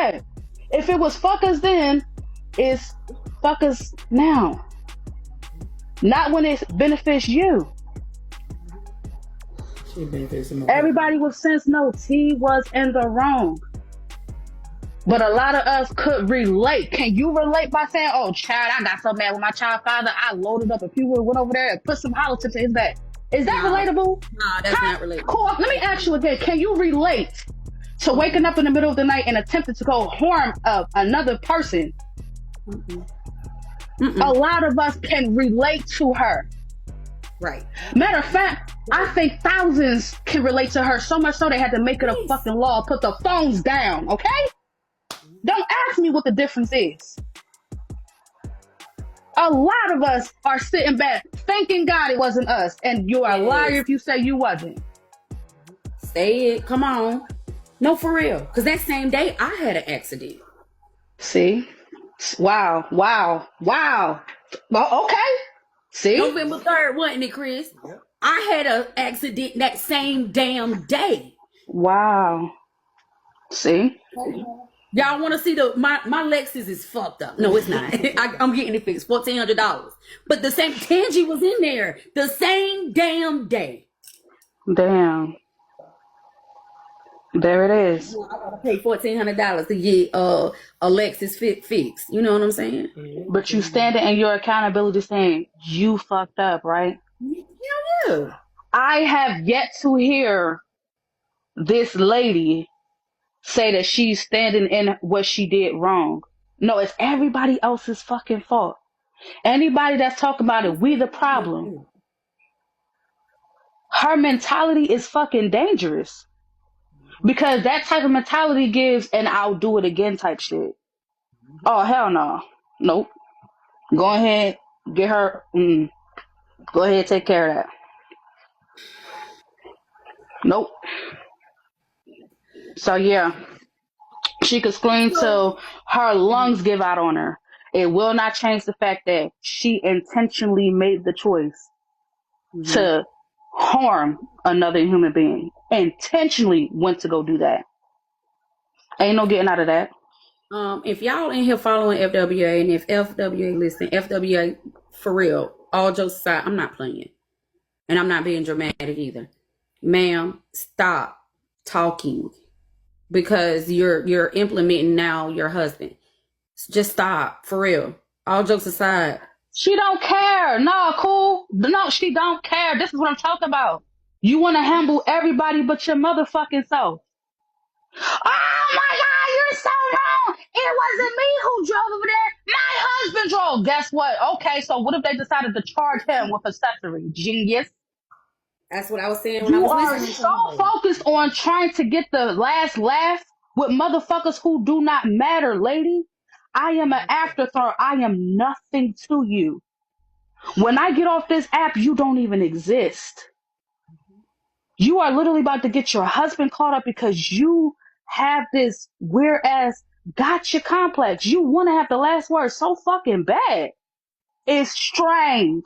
that. If it was fuck us then, it's fuck us now. Not when it benefits you. She benefits him. Everybody with sense knows he was in the wrong. But a lot of us could relate. Can you relate by saying, oh, child, I got so mad with my child father, I loaded up a few and went over there and put some hollow tips in his back. Is that relatable? No, that's not relatable. Cool. Let me ask you again. Can you relate to waking up in the middle of the night and attempting to go harm another person? A lot of us can relate to her. Right. Matter of fact, I think thousands can relate to her, so much so they had to make it a fucking law, put the phones down, okay? Don't ask me what the difference is. A lot of us are sitting back thanking God it wasn't us, and you're a liar if you say you wasn't. Say it. Come on. No, for real. Because that same day, I had an accident. See? Wow. Well, okay. See? November 3rd, wasn't it, Chris? Yep. I had an accident that same damn day. Wow. See? Y'all want to see my Lexus is fucked up. No, it's not. I'm getting it fixed. $1,400. But the same Tangy was in there the same damn day. Damn. There it is. I gotta pay $1,400 to get a Lexus fixed. You know what I'm saying? But you standing in your accountability saying you fucked up, right? Yeah. I have yet to hear this lady say that she's standing in what she did wrong. No, it's everybody else's fucking fault. Anybody that's talking about it, we the problem. Her mentality is fucking dangerous. Because that type of mentality gives an I'll do it again type shit. Oh, hell no. Nope. Go ahead, get her. Go ahead, take care of that. Nope. So yeah, she could scream till her lungs give out on her. It will not change the fact that she intentionally made the choice to harm another human being. Intentionally went to go do that. Ain't no getting out of that. If y'all in here following FWA, and if FWA listen, FWA for real, all jokes aside, I'm not playing, and I'm not being dramatic either. Ma'am, stop talking. Because you're implementing now your husband. Just stop, for real. All jokes aside. She don't care. No, cool. No, she don't care. This is what I'm talking about. You want to humble everybody but your motherfucking self. Oh my God, you're so wrong. It wasn't me who drove over there. My husband drove. Guess what? Okay, so what if they decided to charge him with accessory? Genius. That's what I was saying when I was listening. You are so focused on trying to get the last laugh with motherfuckers who do not matter, lady. I am an afterthought. I am nothing to you. When I get off this app, you don't even exist. You are literally about to get your husband caught up because you have this weird ass gotcha complex. You want to have the last word so fucking bad. It's strange.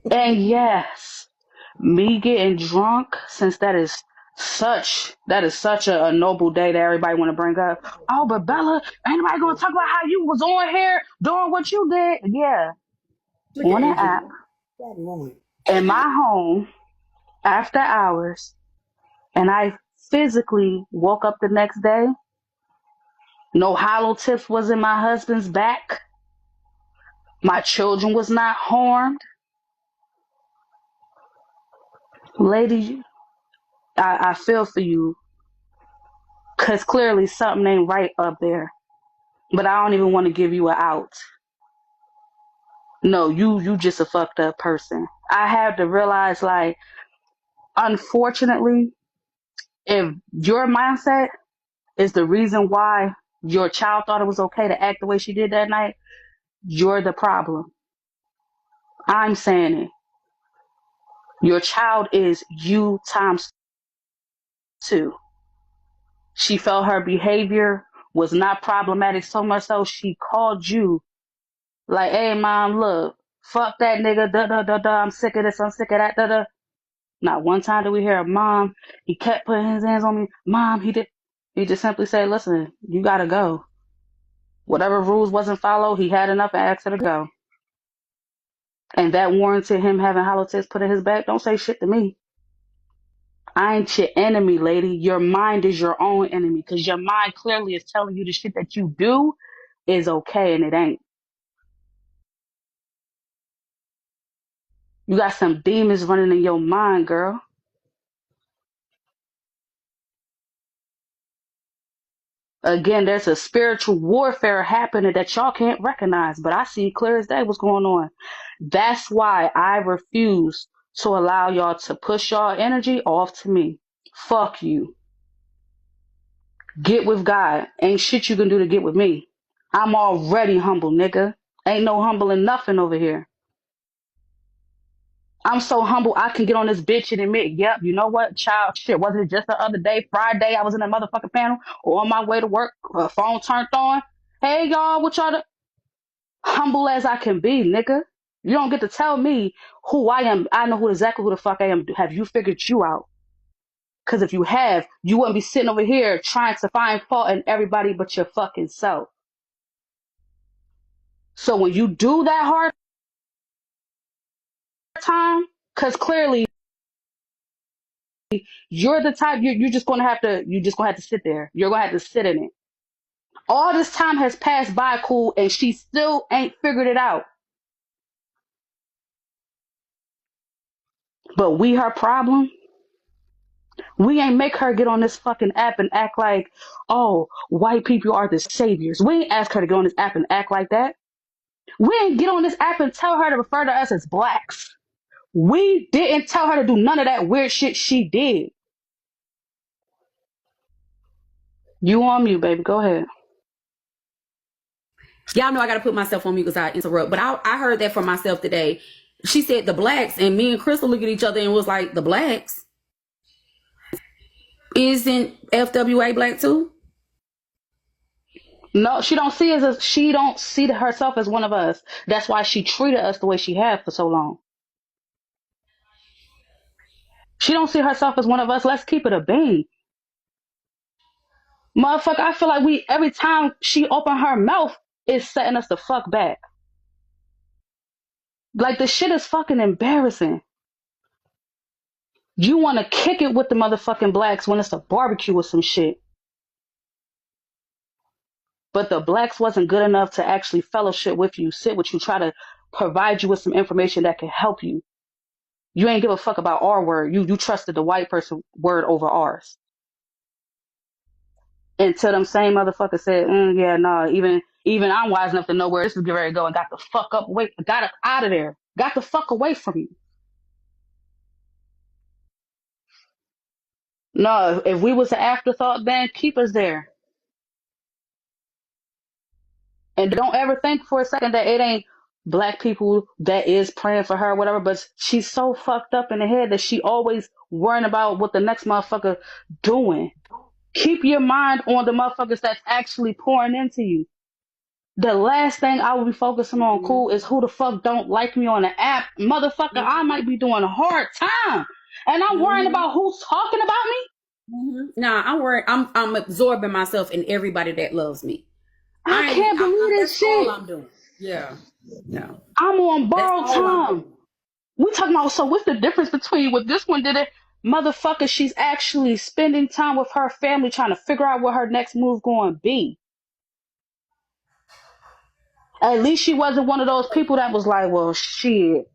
And yes, me getting drunk, since that is such a noble day that everybody want to bring up. Oh, but Bella, ain't nobody gonna talk about how you was on here doing what you did. Yeah, on an app in my home after hours, and I physically woke up the next day. No hollow tips was in my husband's back. My children was not harmed. Lady, I feel for you. Because clearly something ain't right up there. But I don't even want to give you an out. No, you just a fucked up person. I have to realize, like, unfortunately, if your mindset is the reason why your child thought it was okay to act the way she did that night, you're the problem. I'm saying it. Your child is you times 2. She felt her behavior was not problematic so much so she called you like, hey, mom, look, fuck that nigga, da-da-da-da, I'm sick of this, I'm sick of that, da-da. Not one time did we hear, Mom, he kept putting his hands on me. Mom, he did. He just simply said, listen, you gotta go. Whatever rules wasn't followed, he had enough and asked her to go. And that warranted him having hollow tips put in his back. Don't say shit to me. I ain't your enemy, lady. Your mind is your own enemy because your mind clearly is telling you the shit that you do is okay and it ain't. You got some demons running in your mind, girl. Again, there's a spiritual warfare happening that y'all can't recognize, but I see clear as day what's going on. That's why I refuse to allow y'all to push y'all energy off to me. Fuck you. Get with God. Ain't shit you can do to get with me. I'm already humble, nigga. Ain't no humbling nothing over here. I'm so humble I can get on this bitch and admit, yep, you know what, child, shit, wasn't it just the other day, Friday, I was in a motherfucking panel or on my way to work, phone turned on. Hey, y'all, what y'all humble as I can be, nigga. You don't get to tell me who I am. I know exactly who the fuck I am. Have you figured you out? Because if you have, you wouldn't be sitting over here trying to find fault in everybody but your fucking self. So when you do that hard time, because clearly you're the type you're just gonna have to sit there. You're gonna have to sit in it. All this time has passed by, cool, and she still ain't figured it out. But we her problem. We ain't make her get on this fucking app and act like, oh, white people are the saviors. We ain't ask her to get on this app and act like that. We ain't get on this app and tell her to refer to us as blacks. We didn't tell her to do none of that weird shit she did. You on mute, baby. Go ahead. Y'all know I got to put myself on mute because I interrupt. But I heard that for myself today. She said the blacks, and me and Crystal looked at each other and was like, the blacks? Isn't FWA black too? No, she don't see herself as one of us. That's why she treated us the way she had for so long. She don't see herself as one of us. Let's keep it a bean. Motherfucker, I feel like every time she open her mouth, it's setting us the fuck back. Like, the shit is fucking embarrassing. You want to kick it with the motherfucking blacks when it's a barbecue or some shit. But the blacks wasn't good enough to actually fellowship with you, sit with you, try to provide you with some information that can help you. You ain't give a fuck about our word. You trusted the white person word over ours. Until them same motherfuckers said, yeah, nah, even I'm wise enough to know where this is getting ready to go and got the fuck up away, got it out of there. Got the fuck away from you. No, if we was an afterthought, then keep us there. And don't ever think for a second that it ain't black people that is praying for her or whatever, but she's so fucked up in the head that she always worrying about what the next motherfucker doing. Keep your mind on the motherfuckers that's actually pouring into you. The last thing I will be focusing on, cool, is who the fuck don't like me on the app. Motherfucker, I might be doing a hard time. And I'm worrying about who's talking about me. Nah, I'm worried. I'm absorbing myself in everybody that loves me. I can't believe this shit. All I'm doing. Yeah. No. I'm on borrowed time. We talking about, so what's the difference between what this one did it? Motherfucker, she's actually spending time with her family trying to figure out what her next move going to be. At least she wasn't one of those people that was like, well, shit.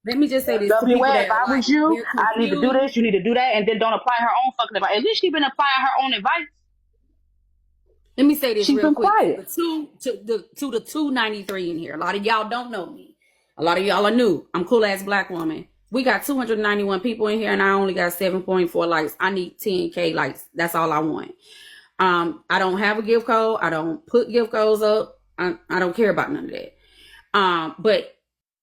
Let me just say this. WA, if I was you, I need to do this, you need to do that, and then don't apply her own fucking advice. At least she's been applying her own advice. Let me say this She's real been quick. quiet. To the 293 in here. A lot of y'all don't know me. A lot of y'all are new. I'm cool ass black woman. We got 291 people in here and I only got 7.4 likes. I need 10K likes. That's all I want. I don't have a gift code. I don't put gift codes up. I don't care about none of that. But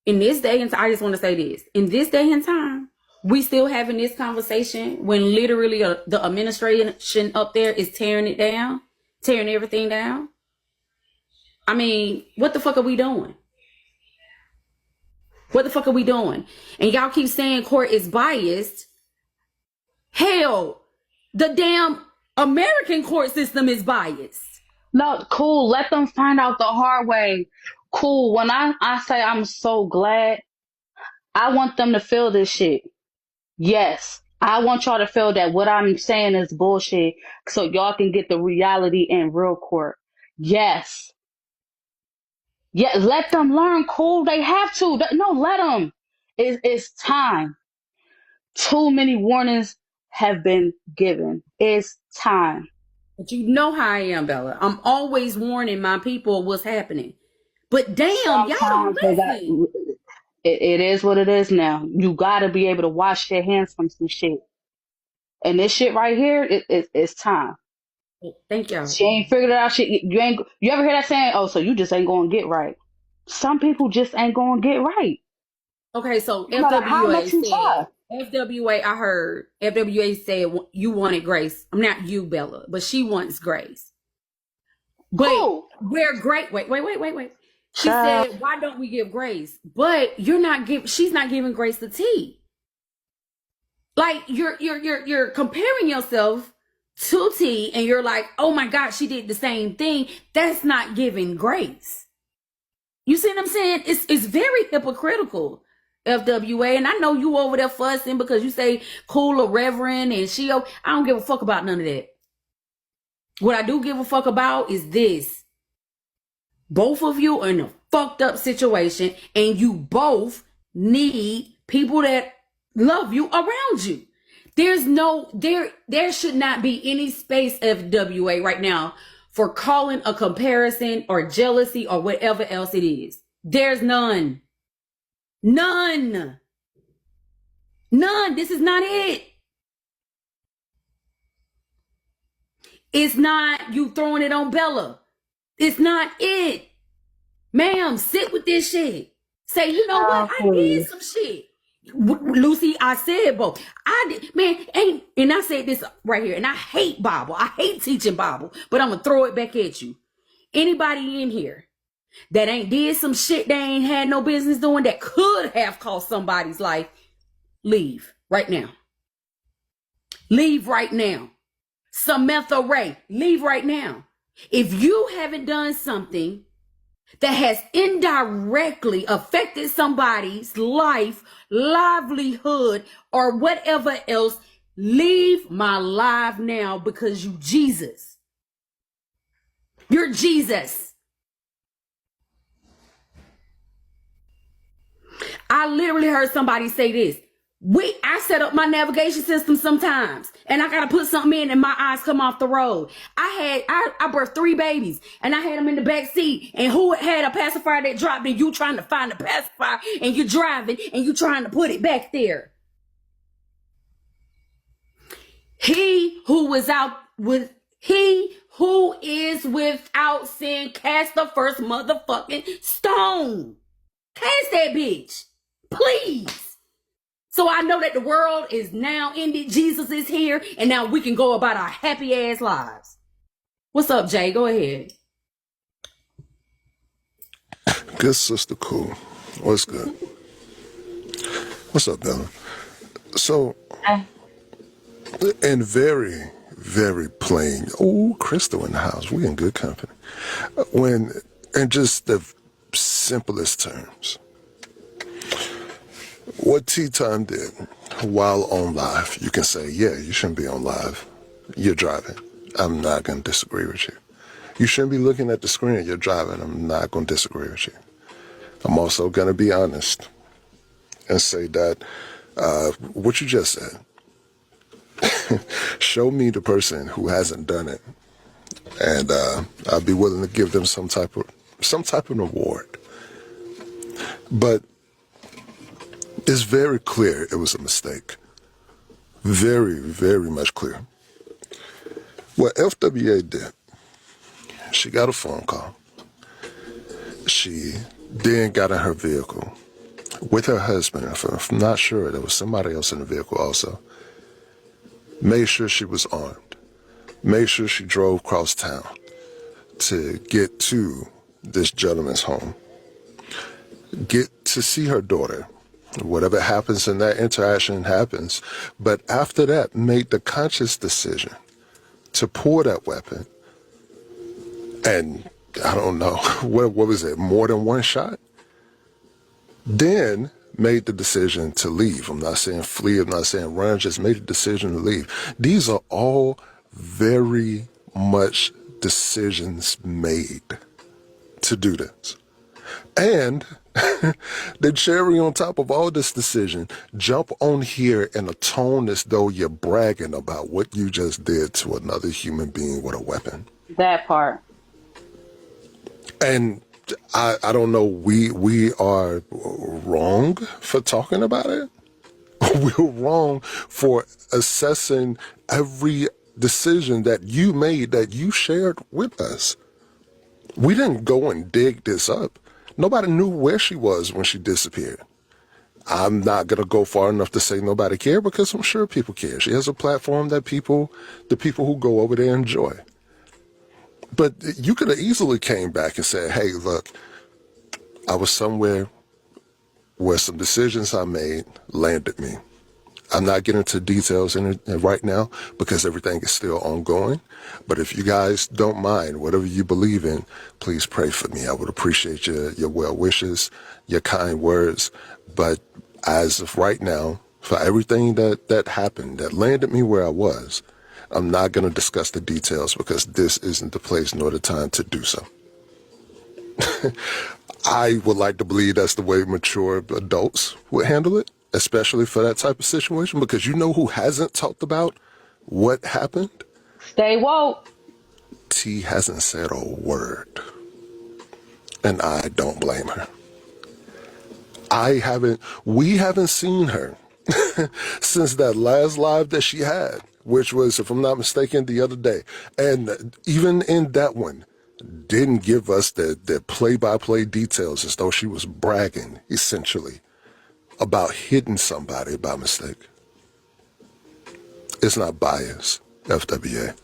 in this day and time, I just want to say this. In this day and time, we still having this conversation when literally the administration up there is tearing it down, tearing everything down. I mean, what the fuck are we doing? What the fuck are we doing? And y'all keep saying court is biased. Hell, the damn American court system is biased. No, cool. Let them find out the hard way. Cool. When I say I'm so glad, I want them to feel this shit. Yes. I want y'all to feel that what I'm saying is bullshit so y'all can get the reality in real court. Yes. Yeah, let them learn. Cool. They have to. No, let them. It's time. Too many warnings have been given. It's time. But you know how I am, Bella. I'm always warning my people what's happening. But damn, y'all don't Sometimes they got listen. it is what it is now. You gotta be able to wash your hands from some shit. And this shit right here, it's time. Thank y'all. She ain't figured it out. Shit, you ain't. You ever hear that saying? Oh, so you just ain't gonna get right. Some people just ain't gonna get right. Okay, so No matter how FWA much you try. said, FWA, I heard FWA said you wanted grace. I'm not you, Bella, but she wants grace. But Cool. we're great. Wait. She Child. said, why don't we give grace? But she's not giving grace to T. Like you're comparing yourself to T and you're like, oh my God, she did the same thing. That's not giving grace. You see what I'm saying? It's very hypocritical, FWA. And I know you over there fussing because you say cool or reverend and I don't give a fuck about none of that. What I do give a fuck about is this. Both of you are in a fucked up situation and you both need people that love you around you. There should not be any space, FWA, right now for calling a comparison or jealousy or whatever else it is. There's none. None. This is not it. It's not you throwing it on Bella. It's not it. Ma'am, sit with this shit. Say, you know what? I did some shit. Lucy, I said both. I did, man, and I said this right here, and I hate Bible. I hate teaching Bible, but I'm gonna throw it back at you. Anybody in here that ain't did some shit they ain't had no business doing that could have cost somebody's life, leave right now. Leave right now. Samantha Ray, leave right now. If you haven't done something that has indirectly affected somebody's life, livelihood, or whatever else, leave my life now because you Jesus. You're Jesus. I literally heard somebody say this. I set up my navigation system sometimes and I gotta put something in and my eyes come off the road. I birthed 3 babies and I had them in the back seat, and who had a pacifier that dropped and you trying to find the pacifier and you're driving and you trying to put it back there. He who is without sin cast the first motherfucking stone. Cast that bitch. Please. So I know that the world is now ended. Jesus is here. And now we can go about our happy ass lives. What's up, Jay? Go ahead. Good sister, cool. What's good? What's up, Bella? So, and very, very plain. Oh, Crystal in the house. We in good company. In just the simplest terms, what Tea Time did while on live, you can say, yeah, you shouldn't be on live. You're driving. I'm not going to disagree with you. You shouldn't be looking at the screen. You're driving. I'm not going to disagree with you. I'm also going to be honest and say that what you just said, show me the person who hasn't done it, and I'll be willing to give them some type of reward. But it's very clear it was a mistake. Very, very much clear. What FWA did, she got a phone call. She then got in her vehicle with her husband. If I'm not sure, there was somebody else in the vehicle also. Made sure she was armed. Made sure she drove across town to get to this gentleman's home. Get to see her daughter Whatever happens in that interaction happens. But after that, made the conscious decision to pull that weapon. And I don't know, what was it, more than one shot? Then made the decision to leave. I'm not saying flee, I'm not saying run, just made the decision to leave. These are all very much decisions made to do this. And the cherry on top of all this decision, jump on here in a tone as though you're bragging about what you just did to another human being with a weapon. That part. And I don't know, we are wrong for talking about it. We're wrong for assessing every decision that you made, that you shared with us. We didn't go and dig this up. Nobody knew where she was when she disappeared. I'm not going to go far enough to say nobody cared, because I'm sure people care. She has a platform that the people who go over there enjoy. But you could have easily came back and said, hey, look, I was somewhere where some decisions I made landed me. I'm not getting into details in it right now because everything is still ongoing. But if you guys don't mind, whatever you believe in, please pray for me. I would appreciate your well wishes, your kind words. But as of right now, for everything that happened, that landed me where I was, I'm not going to discuss the details because this isn't the place nor the time to do so. I would like to believe that's the way mature adults would handle it, especially for that type of situation, because you know who hasn't talked about what happened? Stay woke. T hasn't said a word, and I don't blame her. We haven't seen her since that last live that she had, which was, if I'm not mistaken, the other day. And even in that one, didn't give us the play-by-play details, as though she was bragging, essentially, about hitting somebody by mistake. It's not bias, FWA.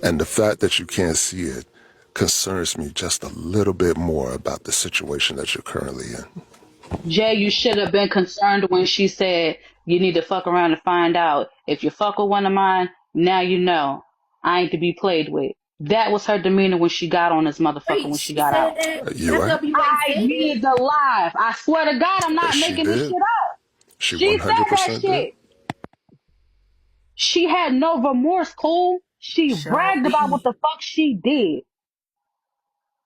And the fact that you can't see it concerns me just a little bit more about the situation that you're currently in. Jay, you should have been concerned when she said you need to fuck around and find out. If you fuck with one of mine, now you know. I ain't to be played with. That was her demeanor when she got on this motherfucker when she got out. You right? I need the live. I swear to God, I'm not She making this did. shit up. She She said that 100% did. shit. She had no remorse, cool. She bragged about what the fuck she did.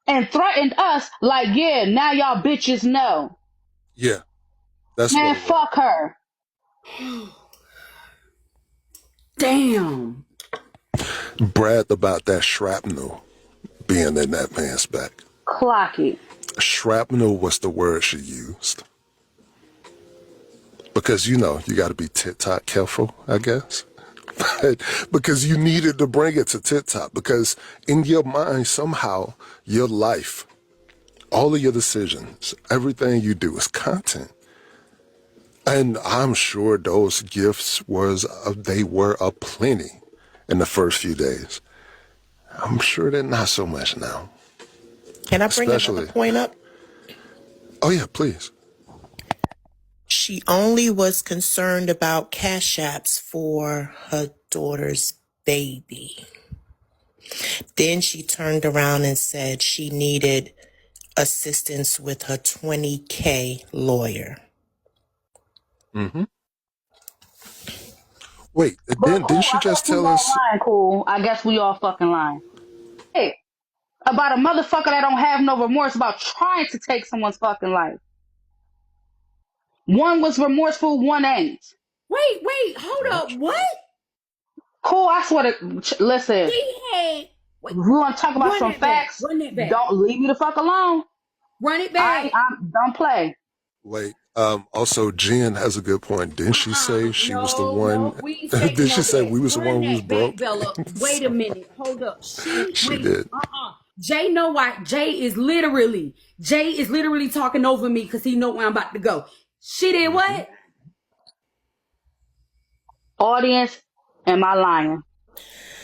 And threatened us like, yeah, now y'all bitches know. Yeah, that's Man, what it was. fuck her. Damn. Bragged about that shrapnel being in that man's back. Clock it. Shrapnel was the word she used. Because, you know, you got to be tit-tot careful, I guess. Because you needed to bring it to tit-top. Because in your mind, somehow, your life, all of your decisions, everything you do is content. And I'm sure those gifts they were aplenty in the first few days. I'm sure they're not so much now. Can I bring another point up? Oh, yeah, please. She only was concerned about cash apps for her daughter's baby. Then she turned around and said she needed assistance with her $20K lawyer. Mm-hmm. Wait, didn't she just tell us? Lying, cool. I guess we all fucking lying. Hey, about a motherfucker that don't have no remorse about trying to take someone's fucking life. One was remorseful, one ain't. Wait, hold up. What? Cool, I swear to listen. She had. We want to talk about some facts. Run it back. Don't leave me the fuck alone. Run it back. Don't play. Wait. Also, Jen has a good point. Didn't she say she was the one? Did she say we was the one who was broke? Bella. Wait a minute. Hold up. She did. Jay know why. Jay is literally talking over me because he know where I'm about to go. She did what? Audience, am I lying?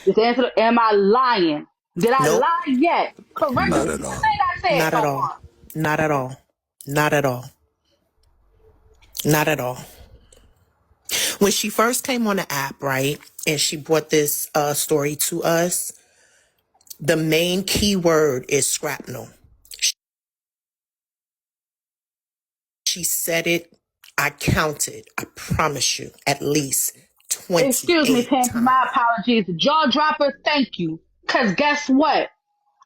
Just answer. Am I lying? Did I lie yet? Correct. Not at all. Not at all. Not at all. Not at all. Not at all. When she first came on the app, right, and she brought this story to us, the main key word is scrapnel. She said it, I counted, I promise you, at least Excuse me, 28 Pam, my times. apologies. Jaw dropper, thank you. Cause guess what?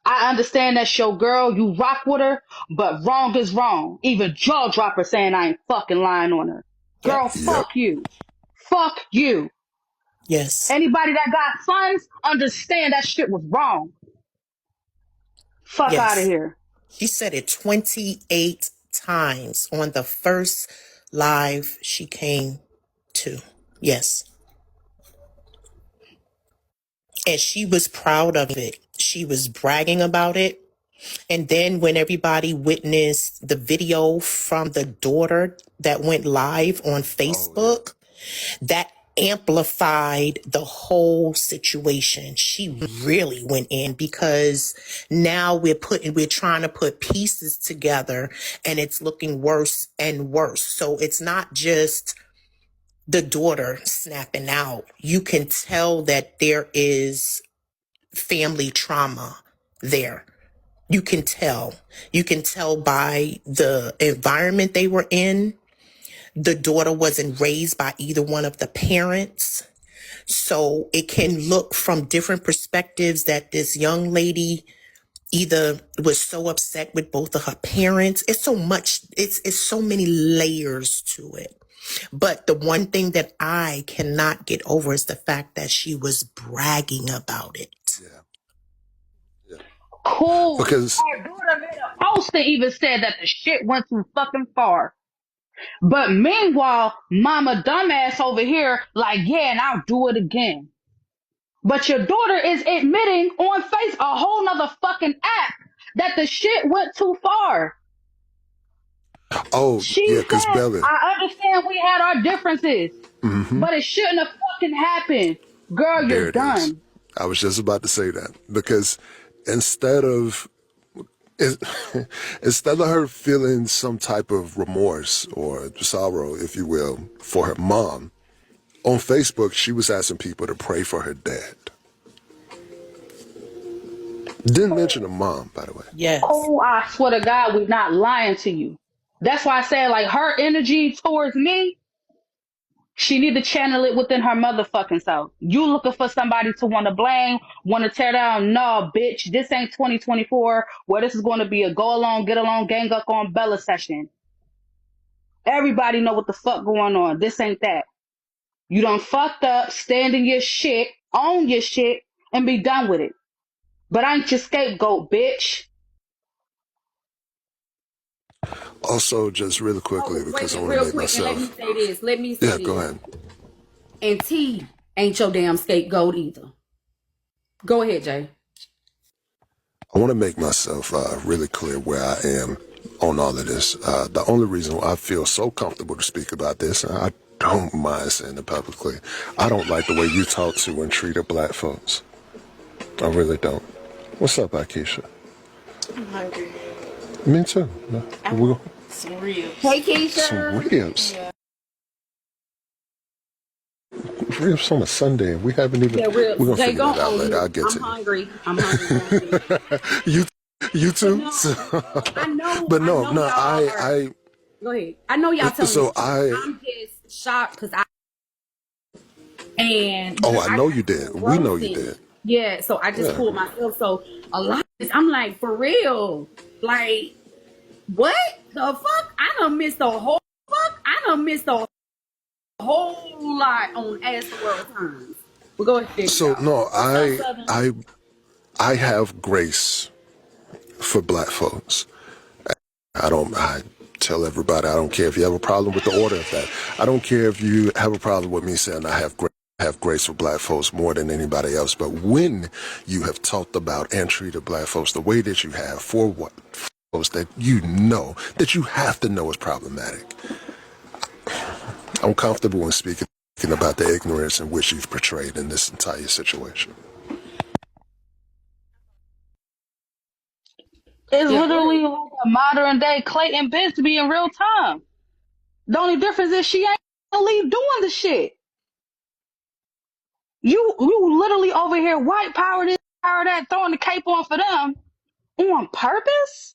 I understand that's your girl, you rock with her, but wrong is wrong. Even jaw dropper saying I ain't fucking lying on her. Yep. Girl, Yep. fuck you. Fuck you. Yes. Anybody that got sons, understand that shit was wrong. Fuck out of Yes. here. She said it 28 times on the first live she came to. Yes. And she was proud of it. She was bragging about it. And then when everybody witnessed the video from the daughter that went live on Oh yeah. Facebook, that amplified the whole situation. She really went in because now we're trying to put pieces together and it's looking worse and worse. So it's not just the daughter snapping out. You can tell that there is family trauma there. You can tell. You can tell by the environment they were in. The daughter wasn't raised by either one of the parents. So it can look from different perspectives that this young lady either was so upset with both of her parents. It's so much, it's so many layers to it. But the one thing that I cannot get over is the fact that she was bragging about it. Yeah. Yeah. Cool. Because Her daughter made a post that even said that the shit went too fucking far. But meanwhile, mama dumbass over here, like, yeah, and I'll do it again. But your daughter is admitting on face a whole nother fucking app that the shit went too far. oh She yeah, because said, Bella. I understand we had our differences, Mm-hmm. but it shouldn't have fucking happened. Girl, There you're it is. done. I was just about to say that because instead of is- instead of her feeling some type of remorse or sorrow, if you will, for her mom, on Facebook, she was asking people to pray for her dad. Didn't mention her mom, by the way. Yes. Oh, I swear to God, we're not lying to you. That's why I said, like, her energy towards me, she need to channel it within her motherfucking self. You looking for somebody to want to blame, want to tear down? No, bitch, this ain't 2024 where this is going to be a go along, get along, gang up on Bella session. Everybody know what the fuck going on. This ain't that. You done fucked up, stand in your shit, own your shit, and be done with it. But I ain't your scapegoat, bitch. Also, just really quickly, Oh, wait a because I minute, want to real make quick, and let me myself. say this. Let me say Yeah, go this. ahead. And T ain't your damn scapegoat either. Go ahead, Jay. I want to make myself really clear where I am on all of this. The only reason why I feel so comfortable to speak about this, and I don't mind saying it publicly, I don't like the way you talk to and treat black folks. I really don't. What's up, Akeisha? I'm hungry. Me too. I We want some ribs. Hey, some Keisha. ribs. Yeah. Ribs on a Sunday. We haven't even. Yeah, We're ribs. gonna Jay, figure go that out on later. I'll mute. get I'm to you. hungry. I'm hungry. Go on mute. you, you But too. no, I know, But I no, know no. y'all are. Go ahead. I know y'all telling the So truth. I'm just shocked because Oh, I I know got you to did. We know you roasting. did. Yeah, so I just Yeah. pulled myself. So a lot of this, I'm like, for real. Like, what the fuck? I done missed a whole lot on Ask the World Times. But go ahead, So y'all. no, What's up, Southern? I have grace for black folks. I tell everybody I don't care if you have a problem with the order of that. I don't care if you have a problem with me saying have grace for black folks more than anybody else. But when you have talked about and treated black folks the way that you have for what folks that you know that you have to know is problematic, I'm comfortable in speaking about the ignorance in which you've portrayed in this entire situation. It's Yeah, go ahead. literally like a modern day Clayton Bigsby in real time. The only difference is she ain't gonna leave doing the shit. You literally over here white power this, power that, throwing the cape on for them on purpose.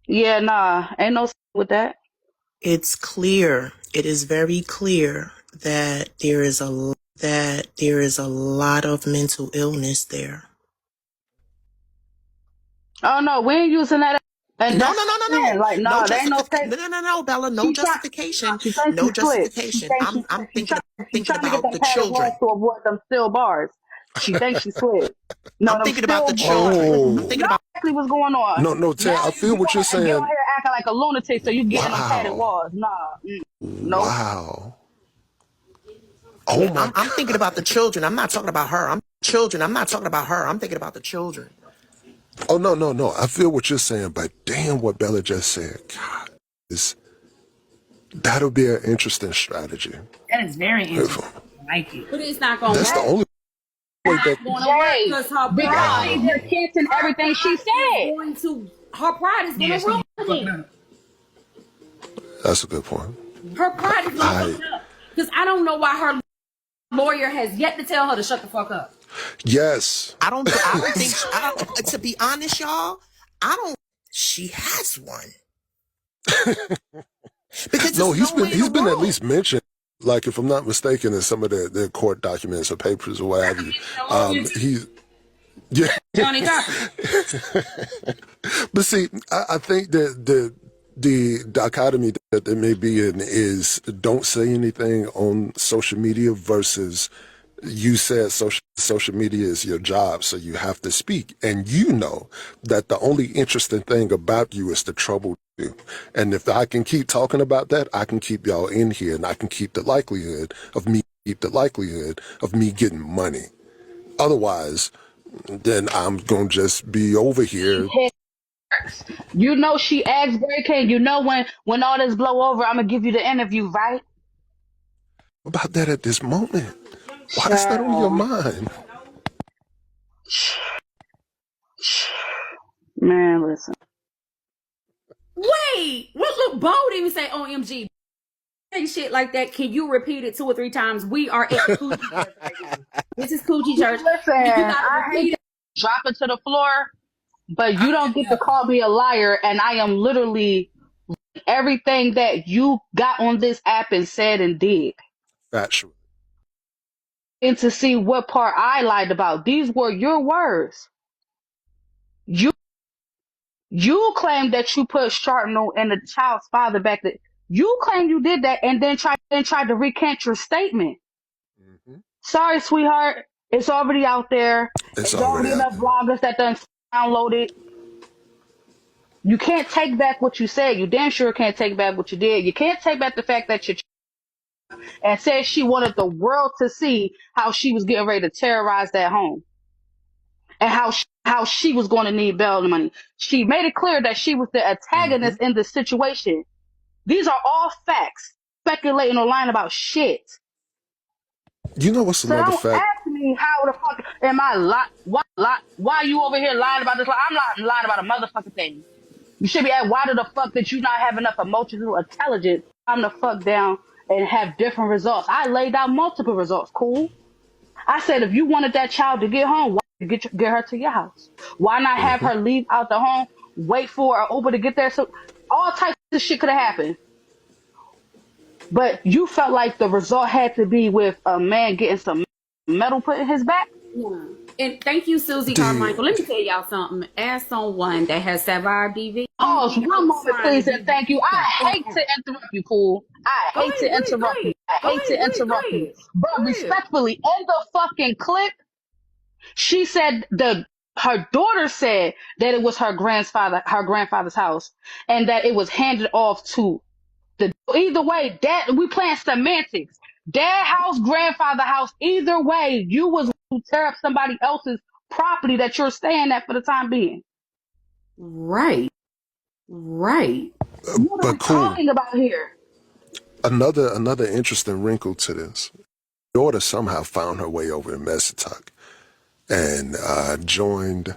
Yeah, nah, ain't no with that. It's clear. It is very clear that there is a lot of mental illness there. Oh no, we ain't using that. And No, that's no, no, no, saying, no. like, No nah, there ain't no justification. safe. No, no, no, no, Bella. No She try, justification. she thinks No she slick. She justification. thinks I'm she try, she thinking trying to get about them the padded walls children. to avoid them steel bars. She thinks she slick. No, I'm them thinking about steel the bars. children. Listen, I'm you Oh, thinking know about. exactly what's going on. no, no, Now Tam, I feel you what you're want to get on saying. here acting like a lunatic so you get in them padded Wow. walls. Nah, nope. Wow. Oh Yeah, my I'm thinking God. about the children. I'm not talking about her. I'm children. I'm not talking about her. I'm thinking about the children. Oh, no, no, no. I feel what you're saying, but damn what Bella just said. God, that'll be an interesting strategy. That is very interesting. If- I like it. But it's not gonna That's the work. only way that. It's not gonna work Jay, because her because pride, she's Wow. recanting her everything she pride is said. going to, her pride is Yeah, gonna she ruin fucking it. up. That's a good point. Her pride is gonna fuck I, it up. Because I don't know why her lawyer has yet to tell her to shut the fuck up. yes. I don't think. To be honest, y'all, I don't. She has one because No, there's no way in the he's been at world. least mentioned. Like, if I'm not mistaken, in some of the court documents or papers or what have you, he, yeah. Johnny Cochran. But see, I think that the dichotomy that there may be in is don't say anything on social media versus you said social media is your job, so you have to speak. And you know that the only interesting thing about you is the trouble you. And if I can keep talking about that, I can keep y'all in here and I can keep the likelihood of me getting money. Otherwise, then I'm gonna just be over here. You know she asked Breaking. You know when all this blow over, I'm gonna give you the interview, right? About that at this moment. Why is that on your Child. mind? Man, listen. Wait, what? Look, Bo didn't even say OMG. Say shit like that. Can you repeat it 2 or 3 times? We are at Coochie Church right now. This is Coochie Church. Listen, You I gotta hate repeat to it. drop it to the floor, but you don't get to call me a liar, and I am literally everything that you got on this app and said and did. Factual. And to see what part I lied about. These were your words. You you claim that you put Sharpnel and the child's father back there. You claim you did that and then tried to recant your statement. Mm-hmm. Sorry, sweetheart. It's already out there. It's There's already already out enough there. bloggers that done downloaded. You can't take back what you said. You damn sure can't take back what you did. You can't take back the fact that you and said she wanted the world to see how she was getting ready to terrorize that home and how she was going to need bail money. She made it clear that she was the Mm-hmm. antagonist in this situation. These are all facts. Speculating or lying about shit. You know what's So another don't fact? ask me how the fuck am I why you over here lying about this? I'm not lying about a motherfucking thing. You should be at why the fuck did you not have enough emotional intelligence? I'm the fuck down and have different results. I laid out multiple results. Cool. I said if you wanted that child to get home, why not get her to your house? Why not have Mm-hmm. her leave out the home, wait for an Uber to get there? So all types of shit could have happened. But you felt like the result had to be with a man getting some metal put in his back? Yeah. And thank you, Susie The Carmichael. Let me tell y'all something. As someone that has survived DV, Pause we one out moment, trying to please, be and thank you. the I fuck hate out. to interrupt you, Pool. I Go hate ahead, to go ahead, go interrupt you. ahead. I Go hate ahead, to go ahead, go interrupt you. ahead. But Go ahead. respectfully, in the fucking clip, she said her daughter said that it was her grandfather's house, and that it was handed off to the either way. Dad, we playing semantics. Dad house, grandfather house. Either way, you was to tear up somebody else's property that you're staying at for the time being. Right. Right. What are we but cool. talking about here? Another interesting wrinkle to this. Daughter somehow found her way over to Mesituck and joined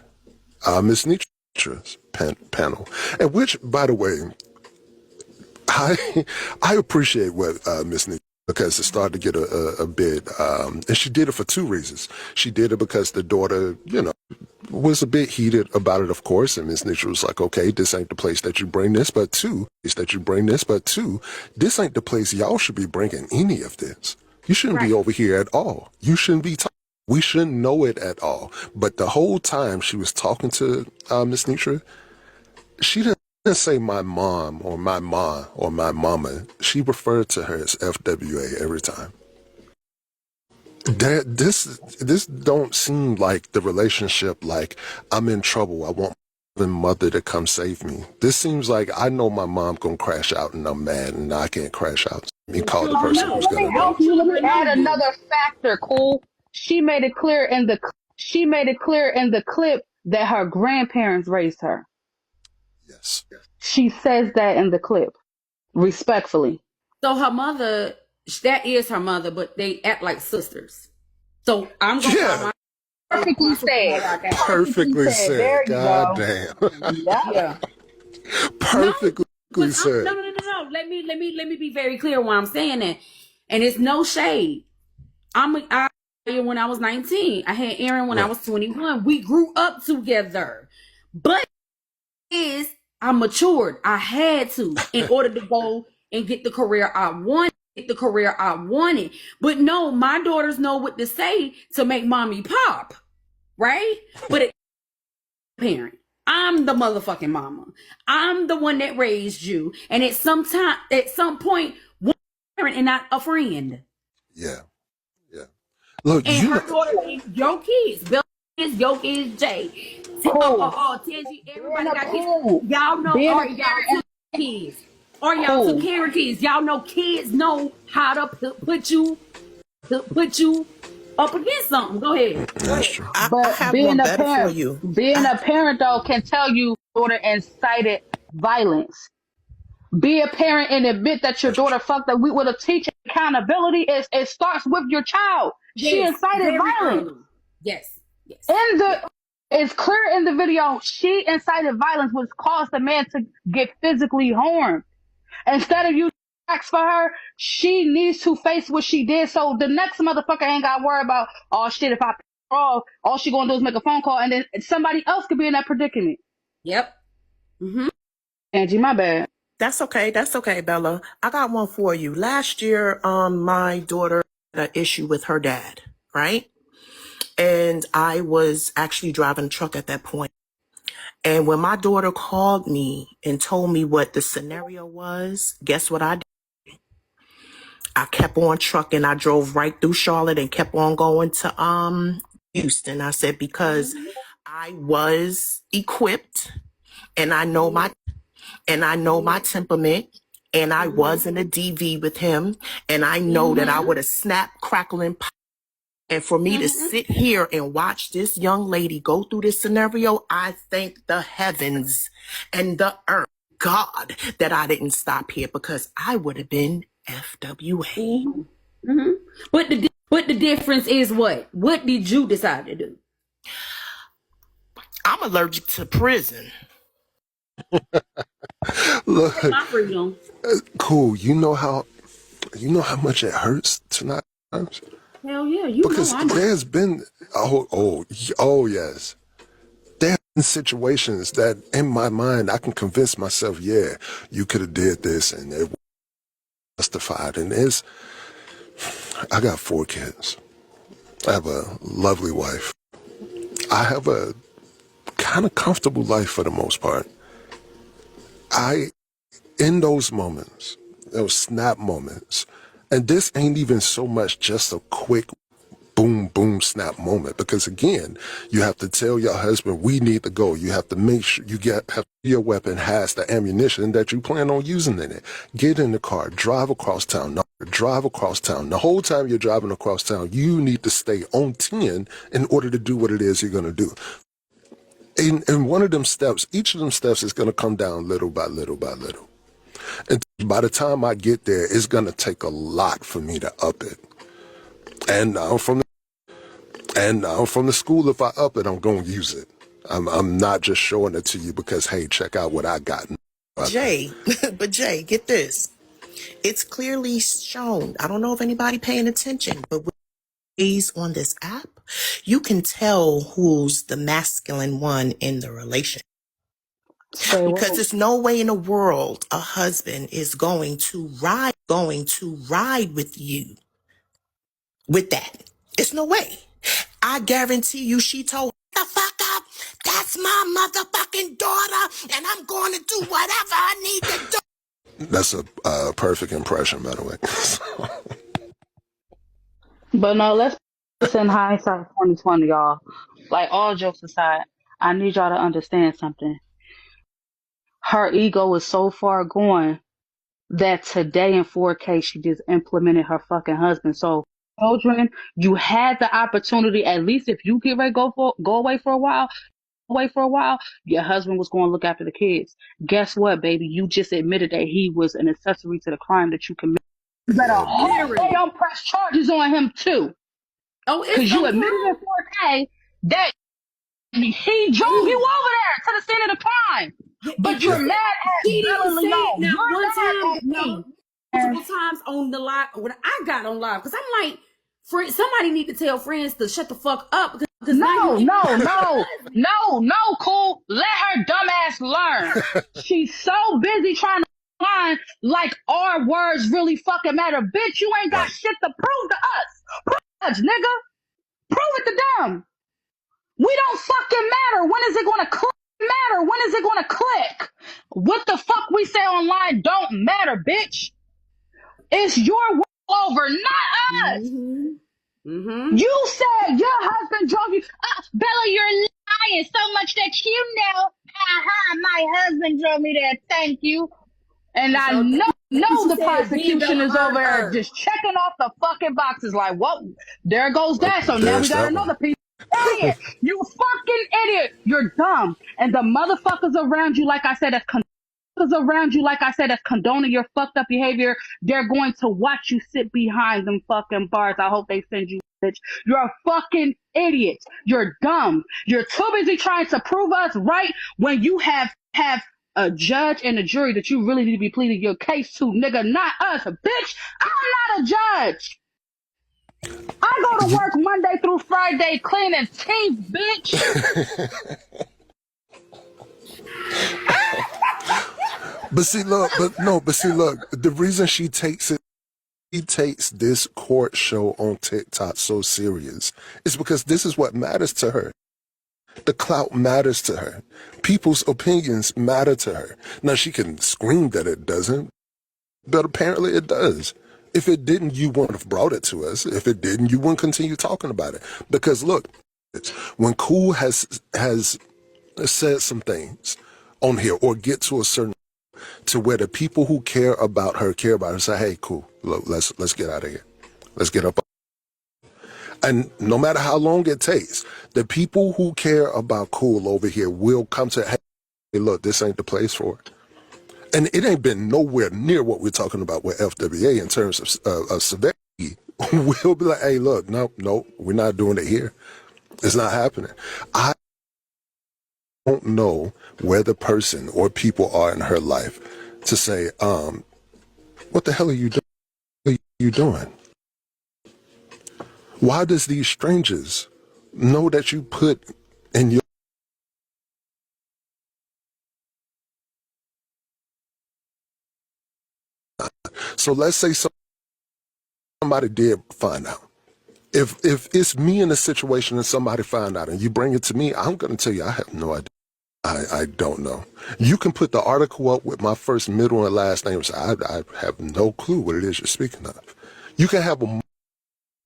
Miss Nitra's panel. And which, by the way, I appreciate what Miss Nick, because it started to get a bit, and she did it for two reasons. She did it because the daughter, was a bit heated about it, of course, and Miss Nisha was like, okay, this ain't the place that you bring this, but two, this ain't the place y'all should be bringing any of this. You shouldn't be over here at all. You shouldn't be talking. We shouldn't know it at all. But the whole time she was talking to Miss Nisha, she didn't say my mom or my ma or my mama. She referred to her as FWA every time. This don't seem like the relationship, like I'm in trouble, I want my mother to come save me. This seems like I know my mom gonna crash out and I'm mad and I can't crash out. Me call the person who's Let me gonna help you. Let me add another factor, cool. She made it clear in the clip that her grandparents raised her. Yes. She says that in the clip, respectfully. So her mother, that is her mother, but they act like sisters. So I'm going to call my Perfectly said. Perfectly said. There you God go. damn. yeah. Perfectly said. No. Let me be very clear why I'm saying that. And it's no shade. I when I was 19. I had Aaron when I was 21. We grew up together. But I matured. I had to in order to go and get the career I wanted. But no, my daughters know what to say to make mommy pop. Right? But it parent. I'm the motherfucking mama. I'm the one that raised you. And at some point, one parent and not a friend. Yeah. Look, and her daughter is your kids. Bill is your kids, Jay. Tangy, everybody got kids. Y'all know, or y'all took kids. Or y'all took care of kids. Y'all know kids know how to put you up against something. Go ahead. That's true. I have one better for you. Being a parent, though, can tell you daughter incited violence. Be a parent and admit that your daughter fucked up. We would have teach accountability. It starts with your child. Yes, she incited violence. Early. Yes. It's clear in the video. She incited violence, which caused the man to get physically harmed. Instead of you ask for her, she needs to face what she did. So the next motherfucker ain't got to worry about, oh shit, if I piss her off, all she gonna do is make a phone call, and then somebody else could be in that predicament. Yep. Angie, my bad. That's okay, Bella. I got one for you. Last year, my daughter had an issue with her dad, right? And I was actually driving a truck at that point. And when my daughter called me and told me what the scenario was, guess what I did? I kept on trucking. I drove right through Charlotte and kept on going to Houston. I said, because I was equipped and I know my temperament, and I was in a DV with him, and I know that I would have snapped, crackle, and pop. And for me to sit here and watch this young lady go through this scenario, I thank the heavens and the earth, God, that I didn't stop here, because I would have been FWA. But the difference is what? What did you decide to do? I'm allergic to prison. Look, My freedom. cool. You know how much it hurts tonight. Hell yeah, you Because know there's been yes. There have been situations that in my mind I can convince myself, yeah, you could have did this and it was justified. And I got 4 kids. I have a lovely wife. I have a kind of comfortable life for the most part. In those moments, those snap moments, and this ain't even so much just a quick boom, boom, snap moment, because again, you have to tell your husband, we need to go. You have to make sure your weapon has the ammunition that you plan on using in it. Get in the car, drive across town. The whole time you're driving across town, you need to stay on 10 in order to do what it is you're going to do. In one of them steps, each of them steps is going to come down little by little by little. And by the time I get there, it's going to take a lot for me to up it. And now from the school, if I up it, I'm going to use it. I'm not just showing it to you because, hey, check out what I got. about that. Jay, but Jay, get this. It's clearly shown. I don't know if anybody paying attention, but with gays on this app, you can tell who's the masculine one in the relationship. Say Because what? there's no way in the world a husband is going to ride with you with that. There's no way. I guarantee you she told the fuck up. That's my motherfucking daughter, and I'm going to do whatever I need to do. That's a perfect impression, by the way. But no, let's put this in hindsight 2020, y'all. Like, all jokes aside, I need y'all to understand something. Her ego is so far gone that today in 4K she just implemented her fucking husband. So children, you had the opportunity, at least if you get ready to go away for a while, your husband was going to look after the kids. Guess what, baby? You just admitted that he was an accessory to the crime that you committed. You better Yeah, hold on, press charges on him too. Oh, it's Because you admitted in 4K that he drove you over there to the scene of the crime. But you're mad at She Bella didn't say it. Leone. Now, You're one mad time, at no, me. multiple times on the live, when I got on live, because I'm like, somebody need to tell friends to shut the fuck up. Because No, cool. Let her dumb ass learn. She's so busy trying to find like our words really fucking matter. Bitch, you ain't got right. shit to prove to us. Prove us, nigga. Prove it to them. We don't fucking matter. When is it gonna matter? When is it gonna click? What the fuck we say online don't matter, bitch. It's your world over, not us. Mm-hmm. You said your husband drove you. Bella, you're lying so much that you know. My husband drove me there. Thank you. And I So know the she said, me and prosecution Bella is over heard there her. just checking off the fucking boxes like, well, there goes Well, that. So now we there's got that one. another piece. Idiot. You fucking idiot. You're dumb. And the motherfuckers around you, like I said, that's condoning your fucked up behavior. They're going to watch you sit behind them fucking bars. I hope they send you, bitch. You're a fucking idiot. You're dumb. You're too busy trying to prove us right when you have a judge and a jury that you really need to be pleading your case to, nigga, not us, bitch. I'm not a judge. I go to work Monday through Friday cleaning teeth, bitch. But see, look, the reason she takes this court show on TikTok so serious is because this is what matters to her. The clout matters to her. People's opinions matter to her. Now, she can scream that it doesn't, but apparently it does. If it didn't, you wouldn't have brought it to us. If it didn't, you wouldn't continue talking about it. Because look, when Cool has said some things on here or get to a certain to where the people who care about her say, hey, Cool, look, let's get out of here. Let's get up. And no matter how long it takes, the people who care about Cool over here will come to, hey, look, this ain't the place for it. And it ain't been nowhere near what we're talking about with FWA in terms of severity. We'll be like, hey, look, no, we're not doing it here. It's not happening. I don't know where the person or people are in her life to say, what the hell are you doing? What are you doing? Why does these strangers know that you put in your... So let's say somebody did find out. If it's me in a situation and somebody find out and you bring it to me, I'm going to tell you, I have no idea. I don't know. You can put the article up with my first, middle, and last name. So I have no clue what it is you're speaking of. You can have a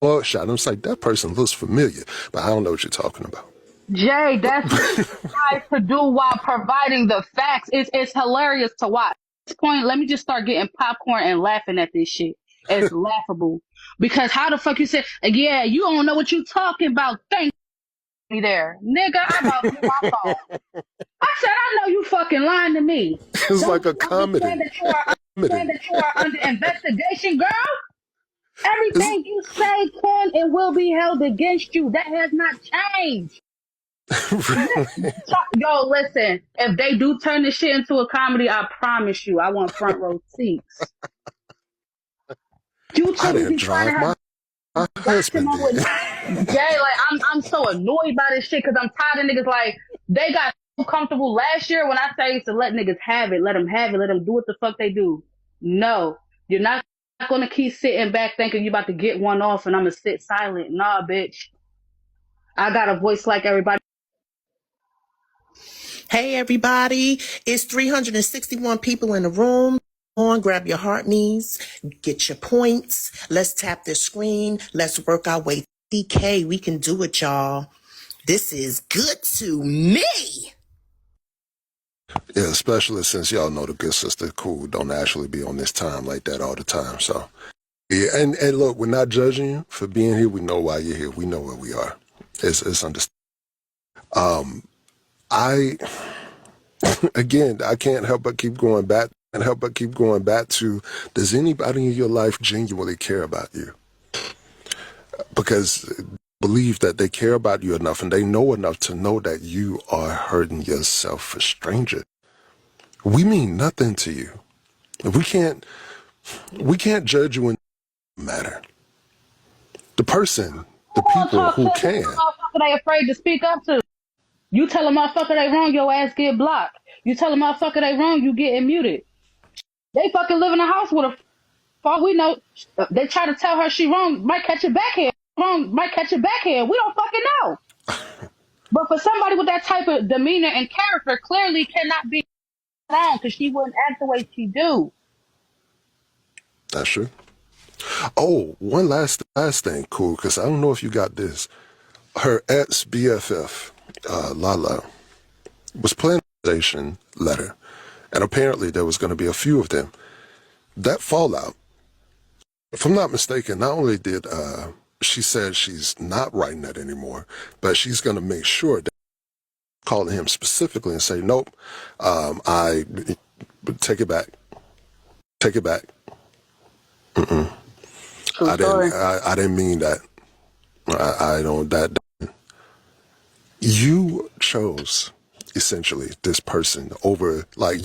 mugshot and it's like, that person looks familiar, but I don't know what you're talking about. Jay, that's what you try to do while providing the facts. It's hilarious to watch. At this point, let me just start getting popcorn and laughing at this shit. It's laughable. Because how the fuck you say, yeah, you don't know what you talking about. Thank me there. Nigga, I about to hit my phone. I said, I know you fucking lying to me. It's Don't like a you comedy. understand that you are under investigation, girl? Everything you say can and will be held against you. That has not changed. Really? Yo, listen, if they do turn this shit into a comedy, I promise you, I want front row seats. I YouTube didn't be trying to drive. have My watching husband on with did. Jay. Like, I'm so annoyed by this shit because I'm tired of niggas. Like, they got so comfortable last year when I used to let niggas have it, let them have it, let them do what the fuck they do. No, you're not gonna keep sitting back thinking you about to get one off and I'm gonna sit silent. Nah, bitch. I got a voice like everybody. Hey, everybody. It's 361 people in the room. On, grab your heart knees, get your points. Let's tap the screen. Let's work our way. DK, we can do it, y'all. This is good to me. Yeah, especially since y'all know the good sister cool don't actually be on this time like that all the time. So yeah, and look, we're not judging you for being here. We know why you're here. We know where we are. It's understandable. I again, I can't help but keep going back and help but keep going back to, does anybody in your life genuinely care about you? Because believe that they care about you enough and they know enough to know that you are hurting yourself for strangers. We mean nothing to you. We can't judge you in matter. The person, the Who gonna people talk to who them? Who can. the motherfucker they afraid to speak up to? You tell a motherfucker they wrong, your ass get blocked. You tell a motherfucker they wrong, you getting muted. They fucking live in a house with a. For all we know, they try to tell her she wrong, might catch it backhand. Wrong, might catch it backhand. We don't fucking know. But for somebody with that type of demeanor and character, clearly cannot be wrong because she wouldn't act the way she do. That's true. Oh, one last thing, cool, because I don't know if you got this. Her ex BFF, Lala, was planning a resignation letter, and apparently there was going to be a few of them. That fallout, if I'm not mistaken, not only did she said she's not writing that anymore, but she's going to make sure that calling him specifically and say, nope, I take it back, take it back. True story. I didn't mean that. I don't that. You chose essentially this person over like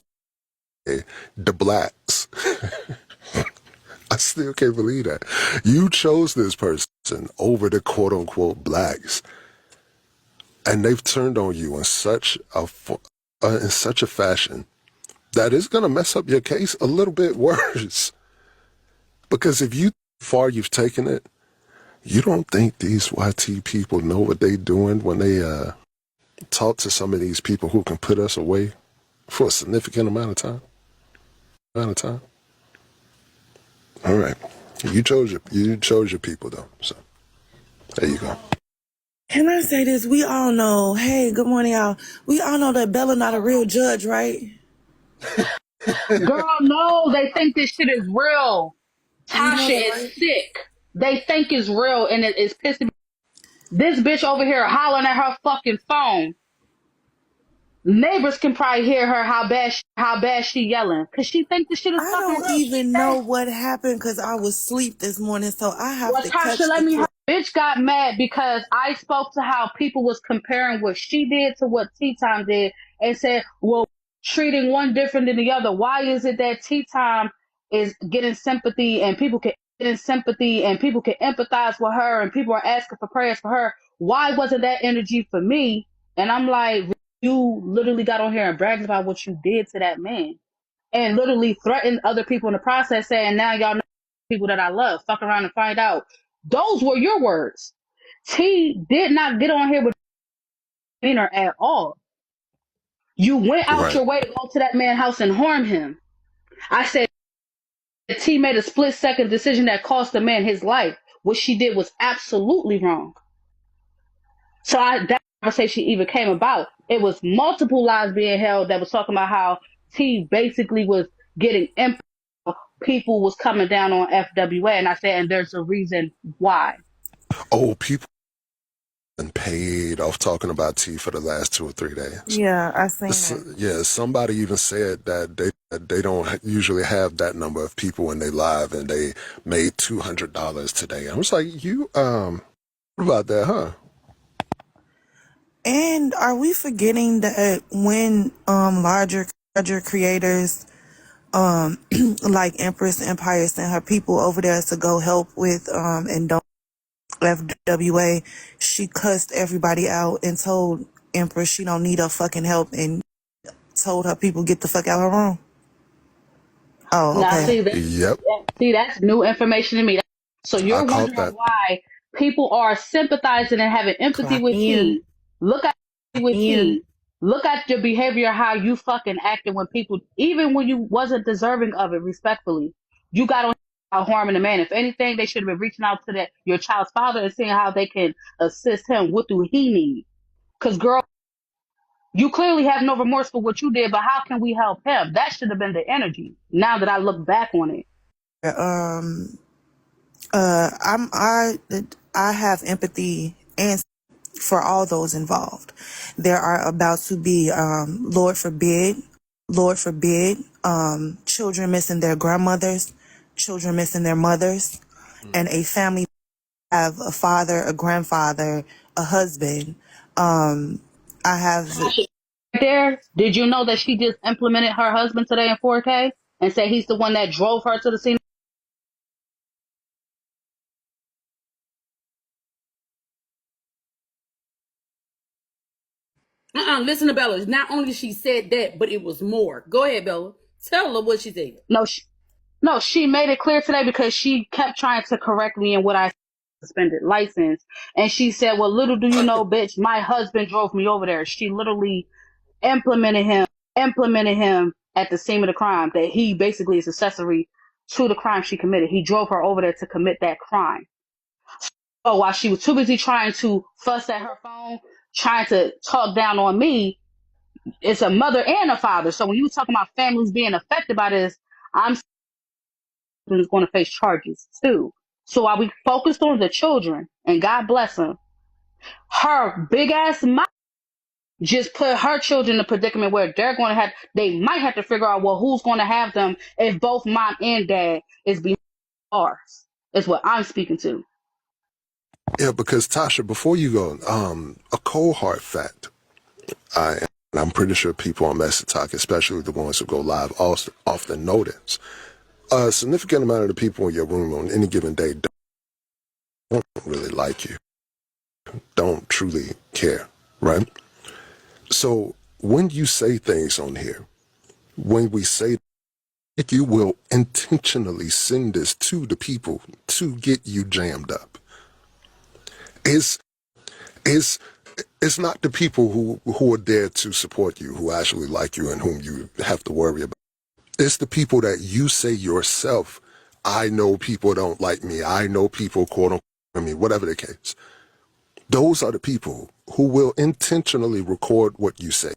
the blacks. I still can't believe that. You chose this person over the quote unquote blacks. And they've turned on you in such a fashion that is going to mess up your case a little bit worse. Because if you far you've taken it, you don't think these YT people know what they're doing when they talk to some of these people who can put us away for a significant amount of time? All right. You chose your people though. So there you go. Can I say this? We all know, hey, good morning, y'all. We all know that Bella not a real judge, right? Girl, no, they think this shit is real. We know Tasha that, is right? sick. They think it's real and it is pissing me. This bitch over here hollering at her fucking phone. Neighbors can probably hear her how bad she yelling because she think this shit is I fucking don't real. She even said, know what happened because I was asleep this morning, so I have well, to Tasha, catch let the me. Her clip. bitch got mad because I spoke to how people was comparing what she did to what Tea Time did, and said, "Well, treating one different than the other. Why is it that Tea Time is getting sympathy and people can get in sympathy and people can empathize with her and people are asking for prayers for her? Why wasn't that energy for me?" And I'm like, you literally got on here and bragged about what you did to that man and literally threatened other people in the process, saying, now y'all know people that I love. Fuck around and find out. Those were your words. T did not get on here with demeanor at all. You went out Right. your way to go to that man's house and harm him. I said T made a split second decision that cost the man his life. What she did was absolutely wrong. So that conversation even came about. It was multiple lies being held that was talking about how T basically was getting empathy. People was coming down on FWA, and I said, and there's a reason why. Oh, people been paid off talking about T for the last 2 or 3 days. Yeah, I seen that. Yeah, somebody even said that they don't usually have that number of people in their live, and they made $200 today. I was like, you what about that, huh? And are we forgetting that when larger creators like Empress Empire sent her people over there to go help with and don't FWA, she cussed everybody out and told Empress she don't need her fucking help and told her people get the fuck out of her room. Oh, Now, okay. Yep, that's new information to me. So I you're caught wondering that. why people are sympathizing and having empathy Clock with in. T. Look at T. Look at your behavior, how you fucking acted when people, even when you wasn't deserving of it, respectfully. You got on harming the man. If anything, they should have been reaching out to your child's father and seeing how they can assist him. What do he need? Because, girl, you clearly have no remorse for what you did, but how can we help him? That should have been the energy. Now that I look back on it. I have empathy and for all those involved. There are about to be, Lord forbid, children missing their grandmothers, children missing their mothers, and a family have a father, a grandfather, a husband. I have There, did you know that she just implemented her husband today in 4K and said he's the one that drove her to the scene? Listen to Bella. Not only she said that, but it was more. Go ahead, Bella. Tell her what she said. No, she made it clear today because she kept trying to correct me in what I suspended license. And she said, well, little do you know, bitch, my husband drove me over there. She literally implemented him at the scene of the crime, that he basically is accessory to the crime she committed. He drove her over there to commit that crime. So while she was too busy trying to fuss at her phone, trying to talk down on me, it's a mother and a father. So when you talking about families being affected by this, I'm going to face charges too. So while we focused on the children, and God bless them, her big ass mouth just put her children in a predicament where they might have to figure out, well, who's going to have them if both mom and dad is behind bars. Is what I'm speaking to. Yeah, because Tasha, before you go, a cold hard fact, and I'm pretty sure people on Message Talk, especially the ones who go live, often notice a significant amount of the people in your room on any given day don't really like you, don't truly care, right? So when you say things on here, when we say that, you will intentionally send this to the people to get you jammed up. It's not the people who are there to support you, who actually like you and whom you have to worry about. It's the people that you say yourself, I know people don't like me. I know people, quote unquote, me, whatever the case. Those are the people who will intentionally record what you say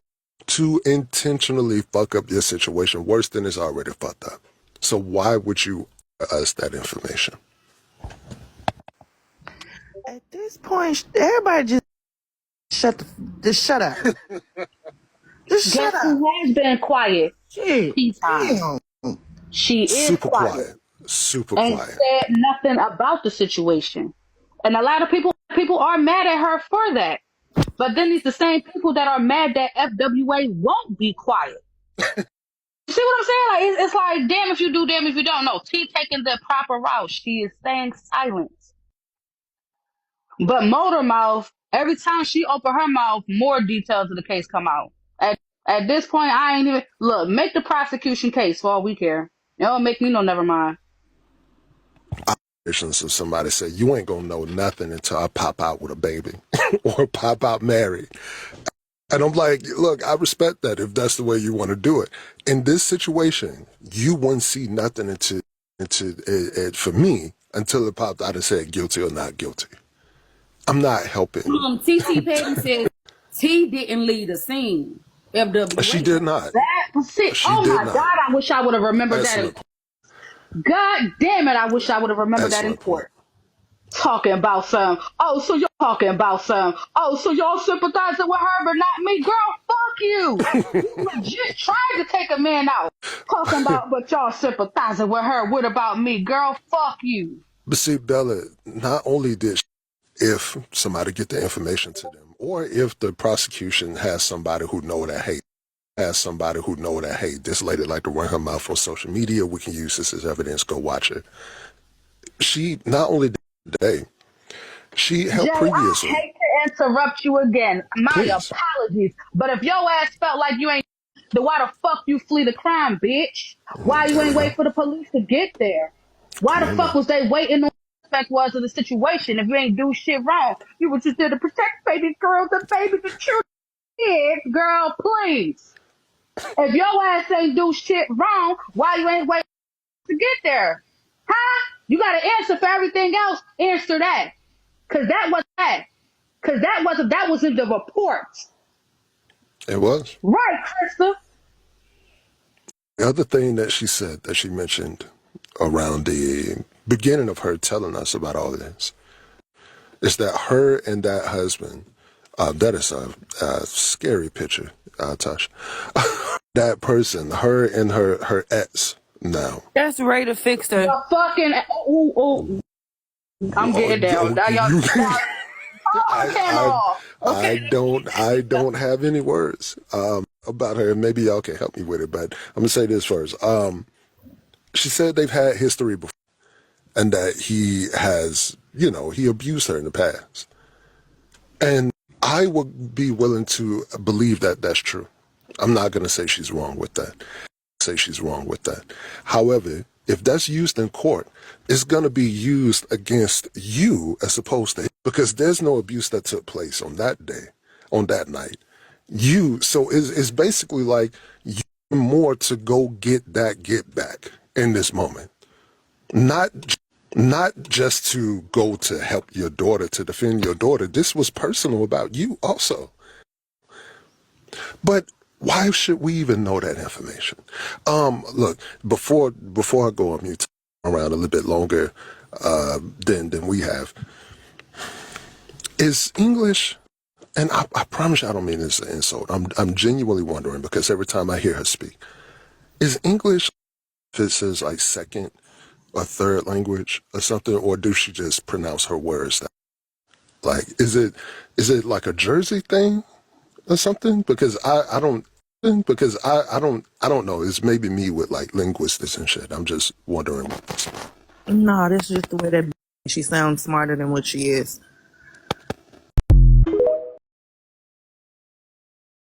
to intentionally fuck up your situation worse than it's already fucked up. So why would you us that information? at this point, everybody just shut up. Just shut Guess up. who has been quiet? Shit. Tea time. Damn. She is Super quiet. quiet. Super And quiet. said nothing about the situation. And a lot of people are mad at her for that. But then it's the same people that are mad that FWA won't be quiet. You see what I'm saying? Like it's like, damn if you do, damn if you don't. No, T taking the proper route. She is staying silent. But Motor Mouth, every time she open her mouth, more details of the case come out. At this point, I ain't even look. Make the prosecution case for all we care. It don't make me no never mind. So somebody said, you ain't gonna know nothing until I pop out with a baby or pop out married. And I'm like, look, I respect that if that's the way you want to do it. In this situation, you won't see nothing into it for me until it popped out and said guilty or not guilty. I'm not helping. TT Petty said T didn't lead the scene. FWA. She did not. She oh did my not. God, I wish I would have remembered Excellent. that. God damn it, I wish I would have remembered that in court. Talking about some, oh, so y'all talking about some, oh, so y'all sympathizing with her but not me? Girl, fuck you. You legit tried to take a man out. Talking about, but y'all sympathizing with her. What about me? Girl, fuck you. But see, Bella, not only did if somebody get the information to them or if the prosecution has somebody who know that, hey, this lady like to run her mouth on social media, we can use this as evidence, go watch it. She not only did today, she Jay, helped I previously. hate to interrupt you again. My Please. apologies. But if your ass felt like you ain't, then why the fuck you flee the crime, bitch? Why you There we ain't go. wait for the police to get there? Why Come the on fuck now. was they waiting on what the fact was of the situation if you ain't do shit wrong? You were just there to protect baby girls and baby the children. Kids, girl, please. If your ass ain't do shit wrong, why you ain't wait to get there? Huh? You gotta answer for everything else. Answer that. Cause that was that. Cause that was in the report. It was. Right, Krista? The other thing that she said, that she mentioned around the beginning of her telling us about all of this, is that her and that husband, that is a scary picture, Tosh. That person, her and her ex now. That's Rada Fixer. The fucking I'm getting down. Now y'all You, oh, came off. Okay. I don't have any words about her. Maybe y'all can help me with it, but I'm gonna say this first. She said they've had history before, and that he has, he abused her in the past. And I would be willing to believe that that's true. I'm not gonna say she's wrong with that. However, if that's used in court, it's going to be used against you as opposed to him, because there's no abuse that took place on that day, on that night. So it's basically like you more to go get back in this moment. Not just to go to help your daughter, to defend your daughter. This was personal about you also. But why should we even know that information? Look, before I go on mute around a little bit longer than we have, is English, and I promise you I don't mean this as an insult. I'm genuinely wondering, because every time I hear her speak, is English, if it says like second or third language or something, or do she just pronounce her words that? Like, is it like a Jersey thing or something? Because I don't know. It's maybe me with like linguistics and shit. I'm just wondering what this. No, that's just the way that she sounds smarter than what she is.